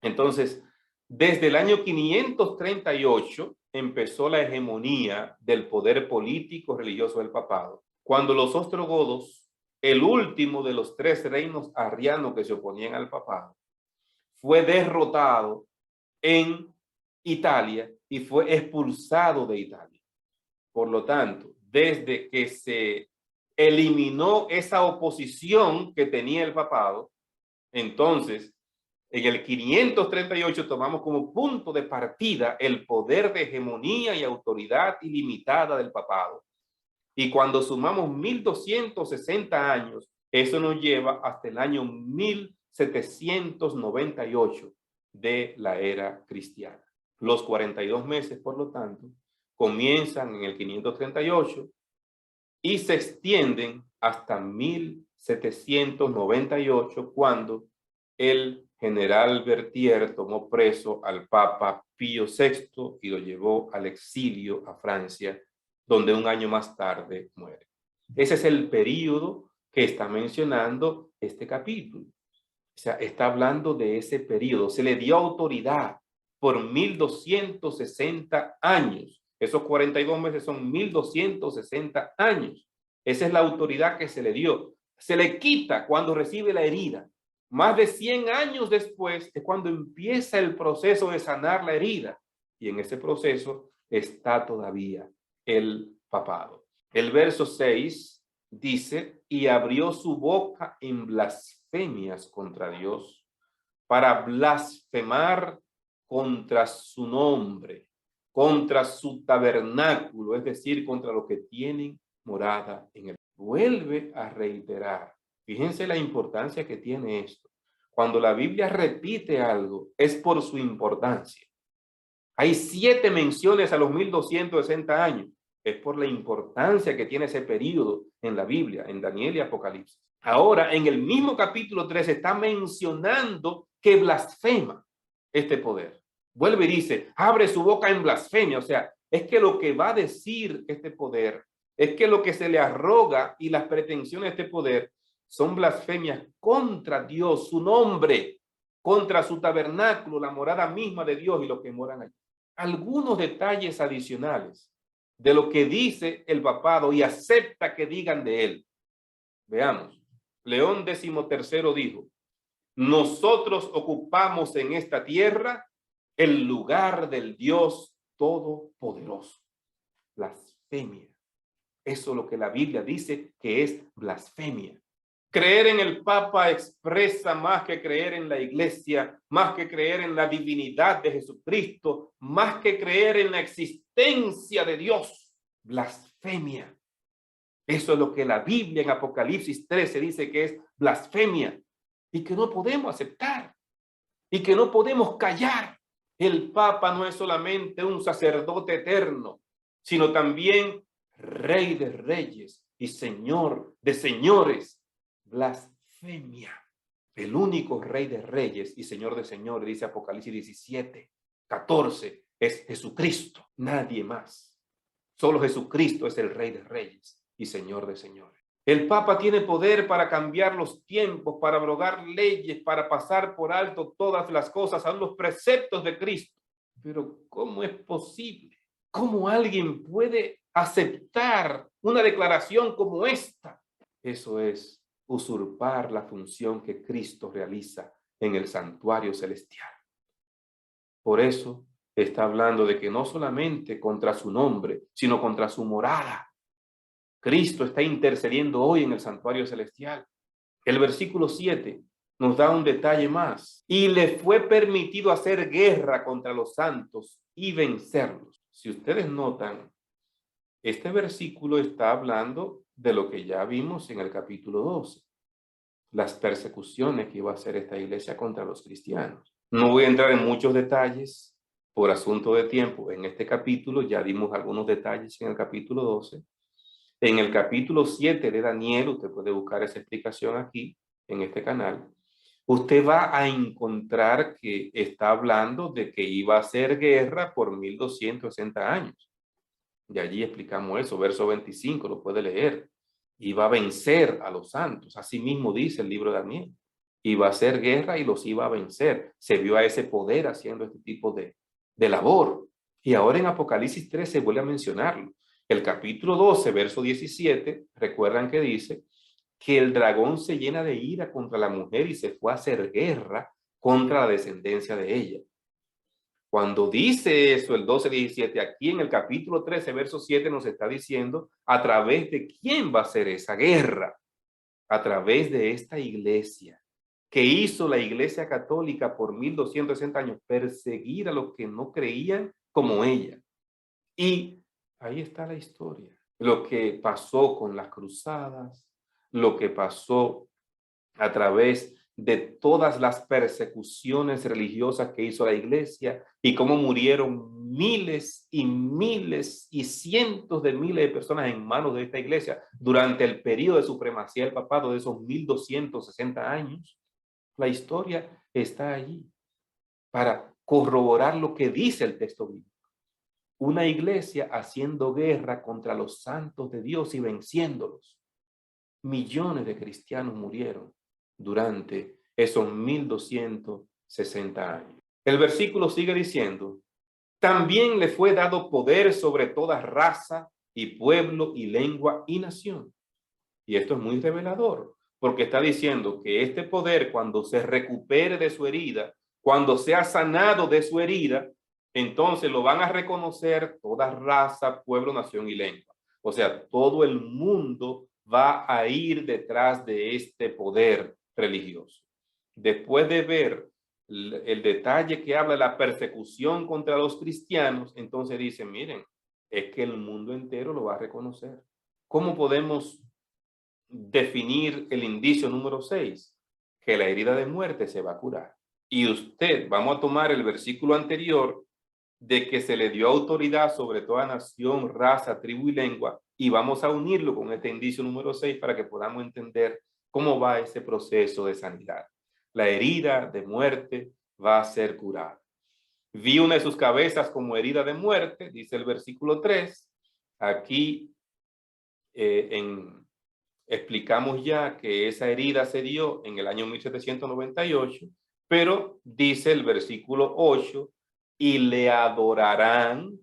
Entonces, desde el año 538 empezó la hegemonía del poder político religioso del papado, cuando los ostrogodos, el último de los 3 reinos arrianos que se oponían al papado, fue derrotado en Italia y fue expulsado de Italia. Por lo tanto, desde que se eliminó esa oposición que tenía el papado, entonces en el 538 tomamos como punto de partida el poder de hegemonía y autoridad ilimitada del papado. Y cuando sumamos 1260 años, eso nos lleva hasta el año 1798 de la era cristiana. Los 42 meses, por lo tanto, comienzan en el 538 y se extienden hasta 1798, cuando el general Berthier tomó preso al Papa Pío VI y lo llevó al exilio a Francia, donde un año más tarde muere. Ese es el periodo que está mencionando este capítulo. O sea, está hablando de ese periodo. Se le dio autoridad por 1260 años. Esos 42 meses son 1260 años. Esa es la autoridad que se le dio. Se le quita cuando recibe la herida. Más de 100 años después es cuando empieza el proceso de sanar la herida. Y en ese proceso está todavía el papado. El verso 6 dice, y abrió su boca en blasfemias contra Dios, para blasfemar contra su nombre, contra su tabernáculo, es decir, contra los que tienen morada en él. Vuelve a reiterar. Fíjense la importancia que tiene esto. Cuando la Biblia repite algo, es por su importancia. Hay 7 menciones a los 1260 años. Es por la importancia que tiene ese periodo en la Biblia, en Daniel y Apocalipsis. Ahora, en el mismo capítulo 3 está mencionando que blasfema este poder. Vuelve y dice, abre su boca en blasfemia. O sea, es que lo que va a decir este poder es que lo que se le arroga y las pretensiones de este poder son blasfemias contra Dios, su nombre, contra su tabernáculo, la morada misma de Dios y los que moran allí. Algunos detalles adicionales de lo que dice el papado y acepta que digan de él. Veamos. León XIII dijo, nosotros ocupamos en esta tierra el lugar del Dios Todopoderoso. Blasfemia. Eso es lo que la Biblia dice que es blasfemia. Creer en el Papa expresa más que creer en la Iglesia, más que creer en la divinidad de Jesucristo, más que creer en la existencia de Dios. Blasfemia. Eso es lo que la Biblia en Apocalipsis 13 dice que es blasfemia y que no podemos aceptar y que no podemos callar. El Papa no es solamente un sacerdote eterno, sino también Rey de reyes y Señor de señores. Blasfemia. El único Rey de reyes y Señor de señores, dice Apocalipsis 17, 14, es Jesucristo, nadie más. Solo Jesucristo es el Rey de reyes y Señor de señores. El Papa tiene poder para cambiar los tiempos, para abrogar leyes, para pasar por alto todas las cosas, aun los preceptos de Cristo. Pero ¿cómo es posible? ¿Cómo alguien puede aceptar una declaración como esta? Eso es usurpar la función que Cristo realiza en el santuario celestial. Por eso está hablando de que no solamente contra su nombre, sino contra su morada. Cristo está intercediendo hoy en el santuario celestial. El versículo 7 nos da un detalle más. Y le fue permitido hacer guerra contra los santos y vencerlos. Si ustedes notan, este versículo está hablando de lo que ya vimos en el capítulo 12, las persecuciones que iba a hacer esta iglesia contra los cristianos. No voy a entrar en muchos detalles por asunto de tiempo. En este capítulo ya dimos algunos detalles en el capítulo 12. En el capítulo 7 de Daniel, usted puede buscar esa explicación aquí, en este canal. Usted va a encontrar que está hablando de que iba a hacer guerra por 1260 años. De allí explicamos eso, verso 25, lo puede leer. Iba a vencer a los santos, así mismo dice el libro de Daniel. Iba a hacer guerra y los iba a vencer. Se vio a ese poder haciendo este tipo de labor. Y ahora en Apocalipsis 13 vuelve a mencionarlo. El capítulo 12, verso 17, recuerdan que dice que el dragón se llena de ira contra la mujer y se fue a hacer guerra contra la descendencia de ella. Cuando dice eso, el 12:17, aquí en el capítulo 13, verso 7, nos está diciendo a través de quién va a ser esa guerra. A través de esta iglesia que hizo la iglesia católica por 1260 años, perseguir a los que no creían como ella. Y ahí está la historia. Lo que pasó con las cruzadas, lo que pasó a través de todas las persecuciones religiosas que hizo la iglesia y cómo murieron miles y miles y cientos de miles de personas en manos de esta iglesia durante el periodo de supremacía del papado de esos 1260 años. La historia está allí para corroborar lo que dice el texto bíblico. Una iglesia haciendo guerra contra los santos de Dios y venciéndolos. Millones de cristianos murieron durante esos 1260 años. El versículo sigue diciendo, también le fue dado poder sobre toda raza y pueblo y lengua y nación. Y esto es muy revelador, porque está diciendo que este poder, cuando se recupere de su herida, cuando sea sanado de su herida, entonces lo van a reconocer toda raza, pueblo, nación y lengua. O sea, todo el mundo va a ir detrás de este poder religioso. Después de ver el detalle que habla de la persecución contra los cristianos, entonces dice, miren, es que el mundo entero lo va a reconocer. ¿Cómo podemos definir el indicio número 6? Que la herida de muerte se va a curar. Y usted, vamos a tomar el versículo anterior de que se le dio autoridad sobre toda nación, raza, tribu y lengua, y vamos a unirlo con este indicio número 6 para que podamos entender cómo va ese proceso de sanidad. La herida de muerte va a ser curada. Vi una de sus cabezas como herida de muerte, dice el versículo 3. Aquí explicamos ya que esa herida se dio en el año 1798, pero dice el versículo 8, y le adorarán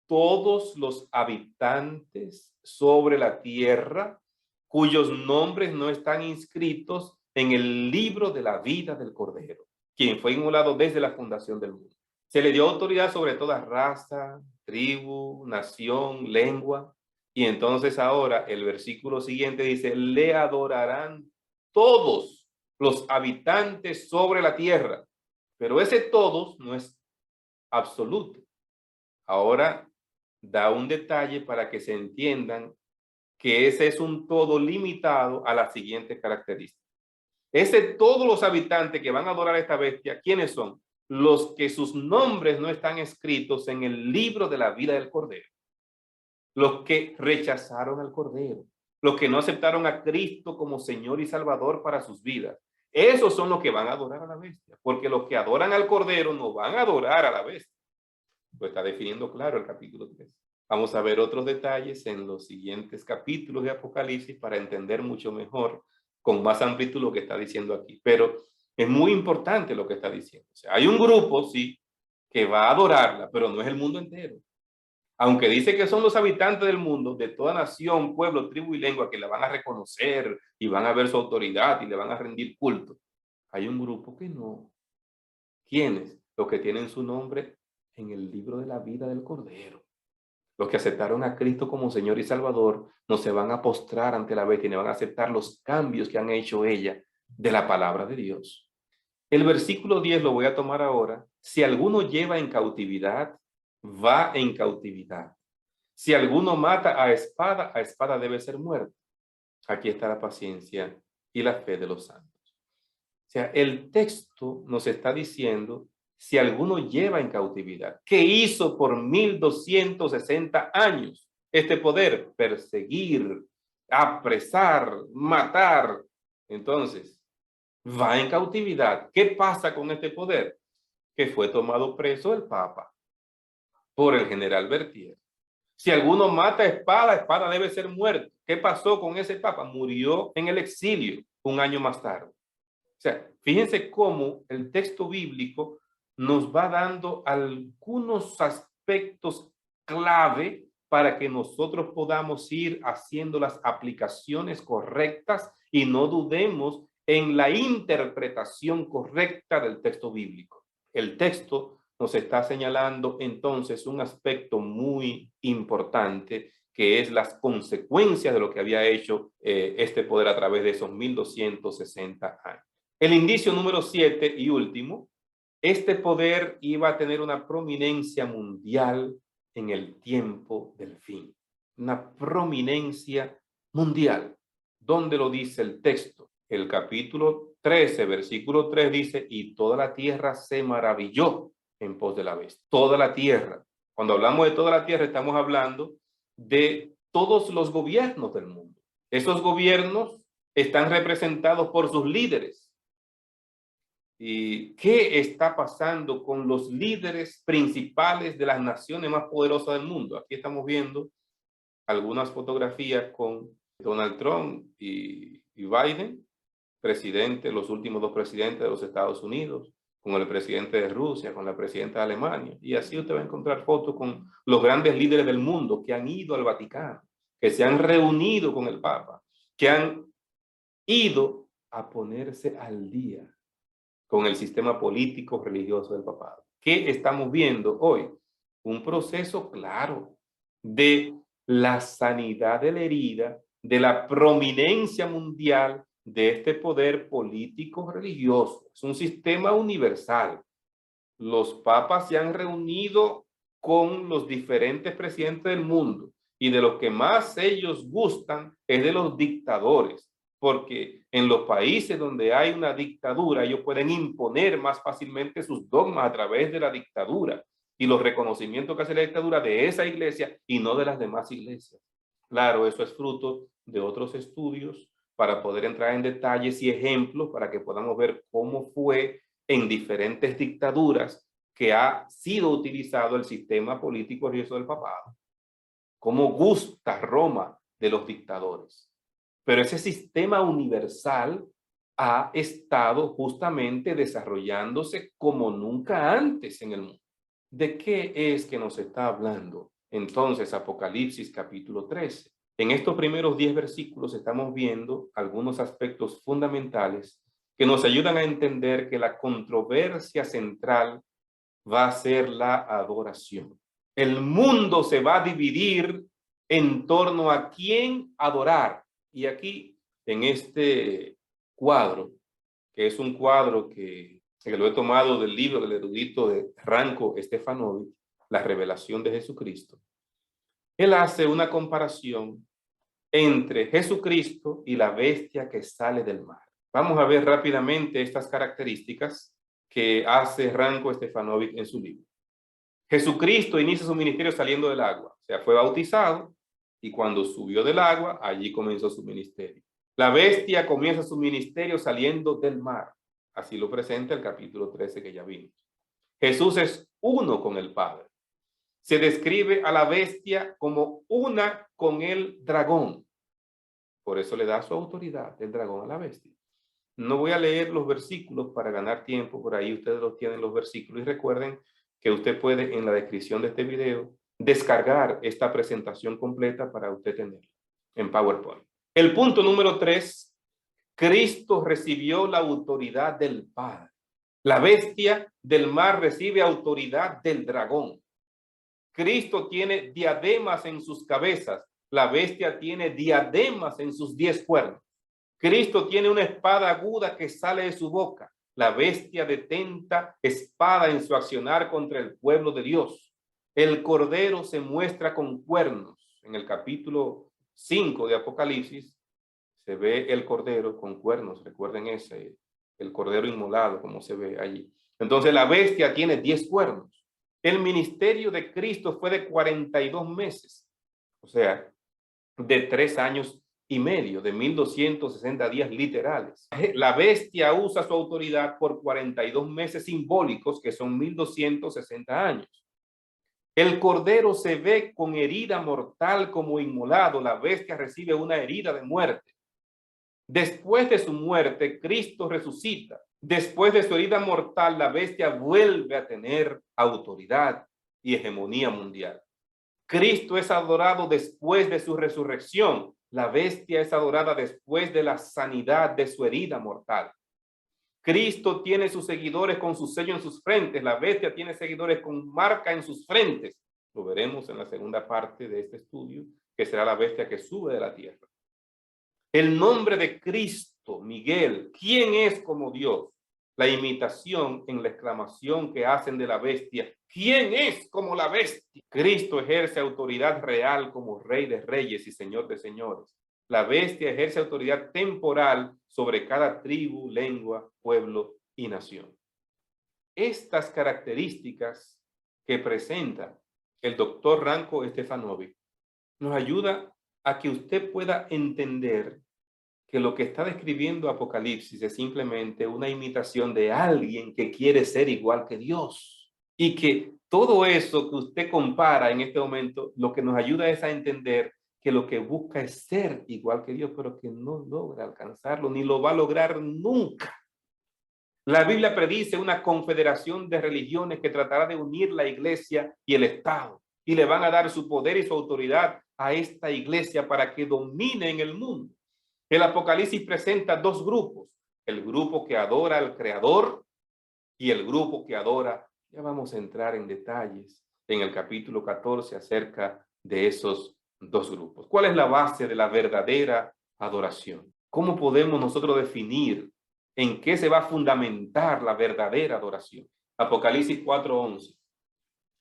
todos los habitantes sobre la tierra cuyos nombres no están inscritos en el libro de la vida del Cordero, quien fue inmolado desde la fundación del mundo. Se le dio autoridad sobre toda raza, tribu, nación, lengua. Y entonces ahora el versículo siguiente dice, le adorarán todos los habitantes sobre la tierra. Pero ese todos no es absoluto. Ahora da un detalle para que se entiendan que ese es un todo limitado a la siguiente característica. Ese todos los habitantes que van a adorar a esta bestia, ¿quiénes son? Los que sus nombres no están escritos en el libro de la vida del Cordero. Los que rechazaron al Cordero, los que no aceptaron a Cristo como Señor y Salvador para sus vidas. Esos son los que van a adorar a la bestia, porque los que adoran al Cordero no van a adorar a la bestia. Lo está definiendo claro el capítulo 3. Vamos a ver otros detalles en los siguientes capítulos de Apocalipsis para entender mucho mejor, con más amplitud, lo que está diciendo aquí. Pero es muy importante lo que está diciendo. O sea, hay un grupo, sí, que va a adorarla, pero no es el mundo entero. Aunque dice que son los habitantes del mundo, de toda nación, pueblo, tribu y lengua, que la van a reconocer y van a ver su autoridad y le van a rendir culto. Hay un grupo que no. ¿Quiénes? Los que tienen su nombre en el libro de la vida del Cordero. Los que aceptaron a Cristo como Señor y Salvador no se van a postrar ante la bestia ni van a aceptar los cambios que han hecho ella de la palabra de Dios. El versículo 10 lo voy a tomar ahora. Si alguno lleva en cautividad, va en cautividad. Si alguno mata a espada debe ser muerto. Aquí está la paciencia y la fe de los santos. O sea, el texto nos está diciendo, si alguno lleva en cautividad, ¿qué hizo por 1260 años este poder? Perseguir, apresar, matar. Entonces, va en cautividad. ¿Qué pasa con este poder? Que fue tomado preso el Papa por el general Berthier. Si alguno mata a espada debe ser muerto. ¿Qué pasó con ese Papa? Murió en el exilio un año más tarde. O sea, fíjense cómo el texto bíblico nos va dando algunos aspectos clave para que nosotros podamos ir haciendo las aplicaciones correctas y no dudemos en la interpretación correcta del texto bíblico. El texto nos está señalando entonces un aspecto muy importante, que es las consecuencias de lo que había hecho este poder a través de esos 1260 años. El indicio número 7 y último, este poder iba a tener una prominencia mundial en el tiempo del fin. Una prominencia mundial. ¿Dónde lo dice el texto? El capítulo 13, versículo 3 dice, y toda la tierra se maravilló en pos de la bestia. Toda la tierra. Cuando hablamos de toda la tierra, estamos hablando de todos los gobiernos del mundo. Esos gobiernos están representados por sus líderes. ¿Y qué está pasando con los líderes principales de las naciones más poderosas del mundo? Aquí estamos viendo algunas fotografías con Donald Trump y Biden, los últimos dos presidentes de los Estados Unidos, con el presidente de Rusia, con la presidenta de Alemania. Y así usted va a encontrar fotos con los grandes líderes del mundo que han ido al Vaticano, que se han reunido con el Papa, que han ido a ponerse al día con el sistema político religioso del papado. ¿Qué estamos viendo hoy? Un proceso claro de la sanidad de la herida, de la prominencia mundial de este poder político religioso. Es un sistema universal. Los papas se han reunido con los diferentes presidentes del mundo y de lo que más ellos gustan es de los dictadores, porque en los países donde hay una dictadura ellos pueden imponer más fácilmente sus dogmas a través de la dictadura y los reconocimientos que hace la dictadura de esa iglesia y no de las demás iglesias. Claro, eso es fruto de otros estudios para poder entrar en detalles y ejemplos para que podamos ver cómo fue en diferentes dictaduras que ha sido utilizado el sistema político religioso del papado. Cómo gusta Roma de los dictadores. Pero ese sistema universal ha estado justamente desarrollándose como nunca antes en el mundo. ¿De qué es que nos está hablando entonces Apocalipsis capítulo 13? En estos primeros 10 versículos estamos viendo algunos aspectos fundamentales que nos ayudan a entender que la controversia central va a ser la adoración. El mundo se va a dividir en torno a quién adorar. Y aquí, en este cuadro, que es un cuadro que lo he tomado del libro del erudito de Ranko Stefanovic, La revelación de Jesucristo, él hace una comparación entre Jesucristo y la bestia que sale del mar. Vamos a ver rápidamente estas características que hace Ranko Stefanovic en su libro. Jesucristo inicia su ministerio saliendo del agua, o sea, fue bautizado y cuando subió del agua, allí comenzó su ministerio. La bestia comienza su ministerio saliendo del mar, así lo presenta el capítulo 13 que ya vimos. Jesús es uno con el Padre. Se describe a la bestia como una con el dragón. Por eso le da su autoridad el dragón a la bestia. No voy a leer los versículos para ganar tiempo, por ahí ustedes los tienen los versículos y recuerden que usted puede en la descripción de este video descargar esta presentación completa para usted tenerla en PowerPoint. El punto número 3, Cristo recibió la autoridad del Padre. La bestia del mar recibe autoridad del dragón. Cristo tiene diademas en sus cabezas. La bestia tiene diademas en sus 10 cuernos. Cristo tiene una espada aguda que sale de su boca. La bestia detenta espada en su accionar contra el pueblo de Dios. El cordero se muestra con cuernos. En el capítulo 5 de Apocalipsis se ve el cordero con cuernos. Recuerden ese, el cordero inmolado, como se ve allí. Entonces la bestia tiene 10 cuernos. El ministerio de Cristo fue de 42 meses. O sea, de 3 años y medio, de 1260 días literales. La bestia usa su autoridad por 42 meses simbólicos, que son 1260 años. El cordero se ve con herida mortal como inmolado. La bestia recibe una herida de muerte. Después de su muerte, Cristo resucita. Después de su herida mortal, la bestia vuelve a tener autoridad y hegemonía mundial. Cristo es adorado después de su resurrección. La bestia es adorada después de la sanidad de su herida mortal. Cristo tiene sus seguidores con su sello en sus frentes. La bestia tiene seguidores con marca en sus frentes. Lo veremos en la segunda parte de este estudio, que será la bestia que sube de la tierra. El nombre de Cristo, Miguel, ¿quién es como Dios? La imitación en la exclamación que hacen de la bestia. ¿Quién es como la bestia? Cristo ejerce autoridad real como Rey de Reyes y Señor de Señores. La bestia ejerce autoridad temporal sobre cada tribu, lengua, pueblo y nación. Estas características que presenta el doctor Ranko Stefanovic nos ayuda a que usted pueda entender que lo que está describiendo Apocalipsis es simplemente una imitación de alguien que quiere ser igual que Dios. Y que todo eso que usted compara en este momento, lo que nos ayuda es a entender que lo que busca es ser igual que Dios, pero que no logra alcanzarlo, ni lo va a lograr nunca. La Biblia predice una confederación de religiones que tratará de unir la iglesia y el Estado, y le van a dar su poder y su autoridad a esta iglesia para que domine en el mundo. El Apocalipsis presenta dos grupos, el grupo que adora al Creador y el grupo que adora. Ya vamos a entrar en detalles en el capítulo 14 acerca de esos dos grupos. ¿Cuál es la base de la verdadera adoración? ¿Cómo podemos nosotros definir en qué se va a fundamentar la verdadera adoración? Apocalipsis 4:11.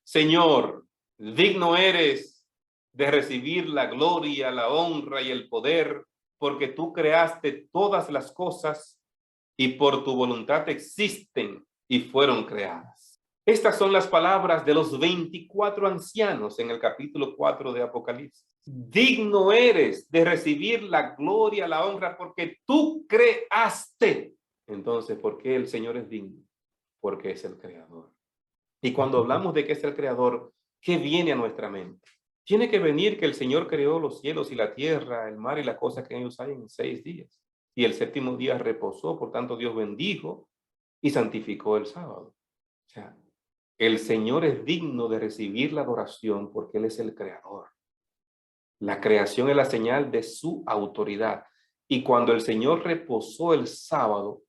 Señor, digno eres de recibir la gloria, la honra y el poder, porque tú creaste todas las cosas y por tu voluntad existen y fueron creadas. Estas son las palabras de los 24 ancianos en el capítulo 4 de Apocalipsis. Digno eres de recibir la gloria, la honra, porque tú creaste. Entonces, ¿por qué el Señor es digno? Porque es el creador. Y cuando hablamos de que es el creador, ¿qué viene a nuestra mente? Tiene que venir que el Señor creó los cielos y la tierra, el mar y la cosa que en ellos hay en 6 días. Y el séptimo día reposó, por tanto Dios bendijo y santificó el sábado. O sea, el Señor es digno de recibir la adoración porque Él es el creador. La creación es la señal de su autoridad. Y cuando el Señor reposó el sábado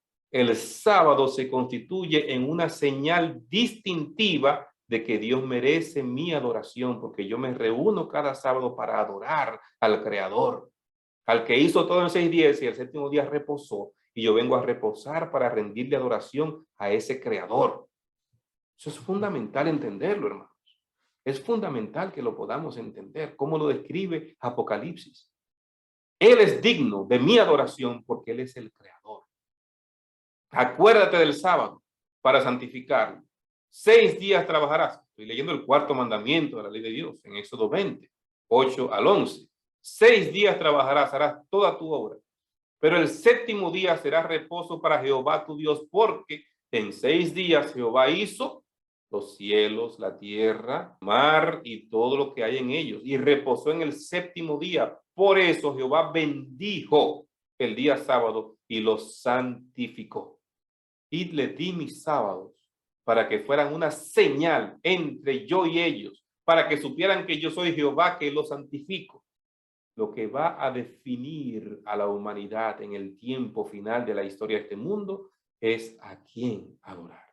se constituye en una señal distintiva de que Dios merece mi adoración, porque yo me reúno cada sábado para adorar al Creador, al que hizo todo en 6 días y el séptimo día reposó, y yo vengo a reposar para rendirle adoración a ese Creador. Eso es fundamental entenderlo, hermanos. Es fundamental que lo podamos entender, cómo lo describe Apocalipsis. Él es digno de mi adoración porque Él es el Creador. Acuérdate del sábado para santificarlo. 6 días trabajarás. Estoy leyendo el 4º mandamiento de la ley de Dios en Éxodo 20, 8 al 11. 6 días trabajarás, harás toda tu obra. Pero el séptimo día será reposo para Jehová tu Dios, porque en 6 días Jehová hizo los cielos, la tierra, mar y todo lo que hay en ellos, y reposó en el séptimo día. Por eso Jehová bendijo el día sábado y los santificó. Y le di mis sábados para que fueran una señal entre yo y ellos, para que supieran que yo soy Jehová que los santifico. Lo que va a definir a la humanidad en el tiempo final de la historia de este mundo es a quién adorar.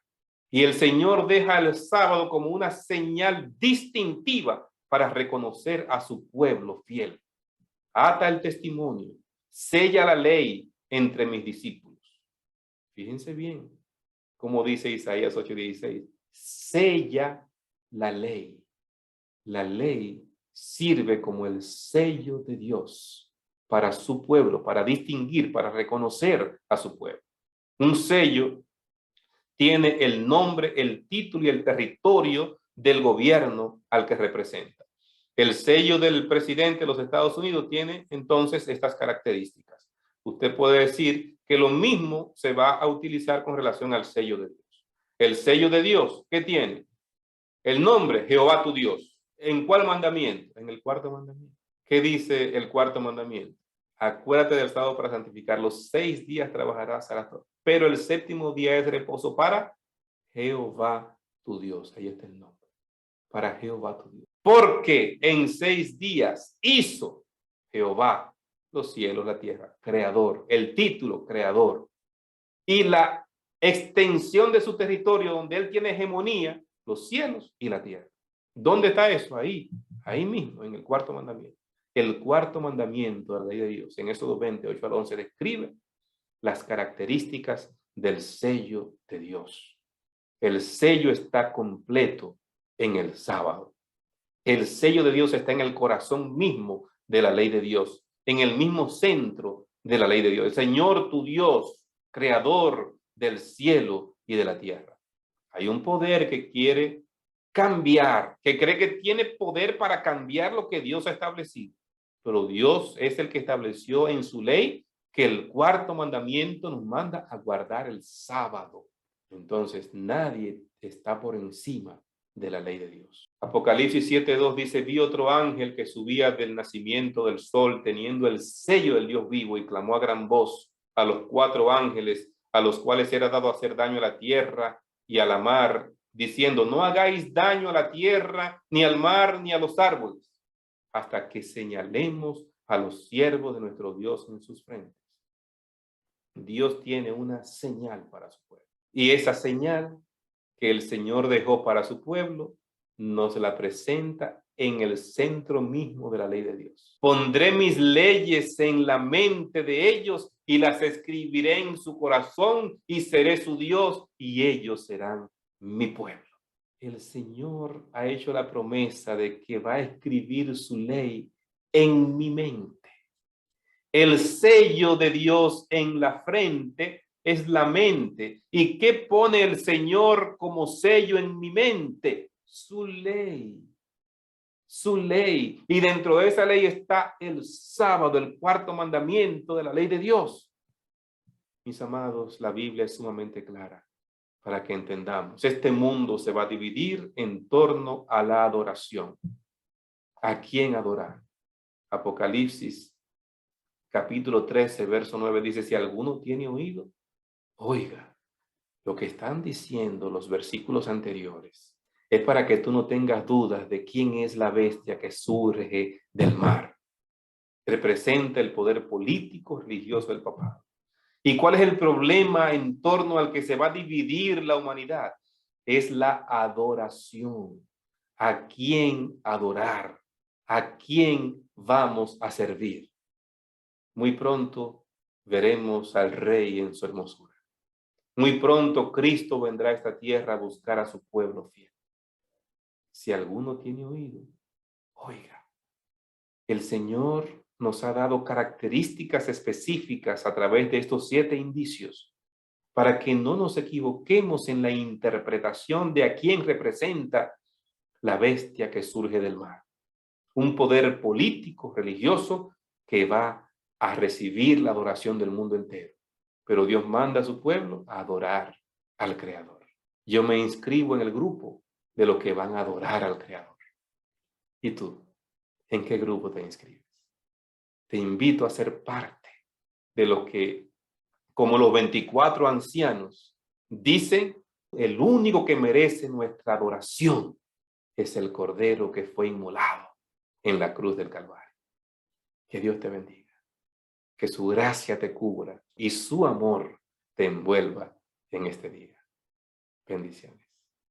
Y el Señor deja el sábado como una señal distintiva para reconocer a su pueblo fiel. Ata el testimonio, sella la ley entre mis discípulos. Fíjense bien, como dice Isaías 8:16, sella la ley. La ley sirve como el sello de Dios para su pueblo, para distinguir, para reconocer a su pueblo. Un sello tiene el nombre, el título y el territorio del gobierno al que representa. El sello del presidente de los Estados Unidos tiene entonces estas características. Usted puede decir que lo mismo se va a utilizar con relación al sello de Dios. El sello de Dios, ¿qué tiene? El nombre, Jehová tu Dios. ¿En cuál mandamiento? En el cuarto mandamiento. ¿Qué dice el cuarto mandamiento? Acuérdate del sábado para santificarlo. 6 días trabajarás, pero el séptimo día es reposo para Jehová tu Dios. Ahí está el nombre. Para Jehová tu Dios. Porque en 6 días hizo Jehová los cielos, la tierra. Creador. El título, creador. Y la extensión de su territorio donde él tiene hegemonía, los cielos y la tierra. ¿Dónde está eso? Ahí mismo, en el cuarto mandamiento. El cuarto mandamiento de la ley de Dios, en Éxodo 28 al 11, describe las características del sello de Dios. El sello está completo en el sábado. El sello de Dios está en el corazón mismo de la ley de Dios, en el mismo centro de la ley de Dios. El Señor tu Dios, creador del cielo y de la tierra. Hay un poder que quiere cambiar, que cree que tiene poder para cambiar lo que Dios ha establecido. Pero Dios es el que estableció en su ley que el cuarto mandamiento nos manda a guardar el sábado. Entonces nadie está por encima de la ley de Dios. Apocalipsis 7:2 dice, vi otro ángel que subía del nacimiento del sol teniendo el sello del Dios vivo y clamó a gran voz a los 4 ángeles a los cuales era dado hacer daño a la tierra y a la mar, diciendo, no hagáis daño a la tierra, ni al mar, ni a los árboles, hasta que señalemos a los siervos de nuestro Dios en sus frentes. Dios tiene una señal para su pueblo. Y esa señal que el Señor dejó para su pueblo, nos la presenta en el centro mismo de la ley de Dios. Pondré mis leyes en la mente de ellos y las escribiré en su corazón y seré su Dios y ellos serán mi pueblo. El Señor ha hecho la promesa de que va a escribir su ley en mi mente. El sello de Dios en la frente es la mente. ¿Y qué pone el Señor como sello en mi mente? Su ley. Su ley. Y dentro de esa ley está el sábado, el cuarto mandamiento de la ley de Dios. Mis amados, la Biblia es sumamente clara para que entendamos. Este mundo se va a dividir en torno a la adoración. ¿A quién adorar? Apocalipsis capítulo 13, verso 9 dice, si alguno tiene oído, oiga. Lo que están diciendo los versículos anteriores es para que tú no tengas dudas de quién es la bestia que surge del mar. Representa el poder político, religioso del papado. ¿Y cuál es el problema en torno al que se va a dividir la humanidad? Es la adoración. ¿A quién adorar? ¿A quién vamos a servir? Muy pronto veremos al Rey en su hermosura. Muy pronto Cristo vendrá a esta tierra a buscar a su pueblo fiel. Si alguno tiene oído, oiga. El Señor nos ha dado características específicas a través de estos 7 indicios para que no nos equivoquemos en la interpretación de a quién representa la bestia que surge del mar. Un poder político, religioso, que va a recibir la adoración del mundo entero. Pero Dios manda a su pueblo a adorar al Creador. Yo me inscribo en el grupo de los que van a adorar al Creador. ¿Y tú? ¿En qué grupo te inscribes? Te invito a ser parte de lo que, como los 24 ancianos, dicen, el único que merece nuestra adoración es el Cordero que fue inmolado en la cruz del Calvario. Que Dios te bendiga. Que su gracia te cubra y su amor te envuelva en este día. Bendiciones.